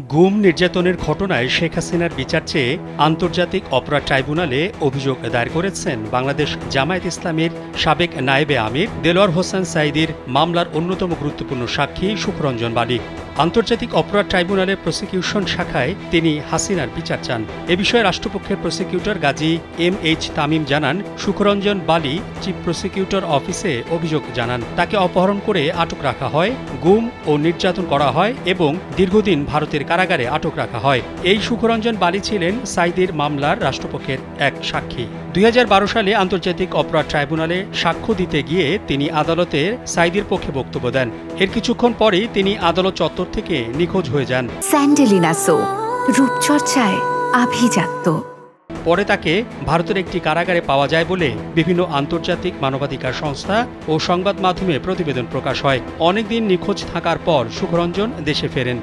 গুম নির্যাতনের ঘটনায় শেখ হাসিনার বিচার চেয়ে আন্তর্জাতিক অপরাধ ট্রাইব্যুনালে অভিযোগ দায়ের করেছেন বাংলাদেশ জামায়াত ইসলামীর সাবেক নায়েবে আমির দেলোয়ার হোসেন সাঈদীর মামলার অন্যতম গুরুত্বপূর্ণ সাক্ষী সুখরঞ্জন বালী। আন্তর্জাতিক অপরাধ ট্রাইব্যুনালের প্রসিকিউশন শাখায় তিনি হাসিনার বিচার চান। এ বিষয়ে রাষ্ট্রপক্ষের প্রসিকিউটর গাজী MH তামিম জানান, সুখরঞ্জন বালী চিফ প্রসিকিউটর অফিসে অভিযোগ জানান, তাকে অপহরণ করে আটক রাখা হয়, গুম ও নির্যাতন করা হয় এবং দীর্ঘদিন ভারতের কারাগারে আটক রাখা হয়। এই সুখরঞ্জন বালী ছিলেন সাঈদীর মামলার রাষ্ট্রপক্ষের এক সাক্ষী। 2012 সালে আন্তর্জাতিক অপরাধ ট্রাইব্যুনালে সাক্ষ্য দিতে গিয়ে তিনি আদালতে সাঈদীর পক্ষে বক্তব্য দেন। এর কিছুক্ষণ পরেই তিনি আদালত চত্বর থেকে নিখোঁজ হয়ে যান। স্যান্ডেলিনা সো, রূপচর্চায় আভিজাত্য। পরে তাকে ভারতের একটি কারাগারে পাওয়া যায় বলে বিভিন্ন আন্তর্জাতিক মানবাধিকার সংস্থা ও সংবাদ মাধ্যমে প্রতিবেদন প্রকাশ হয়। অনেকদিন নিখোঁজ থাকার পর সুখরঞ্জন দেশে ফেরেন।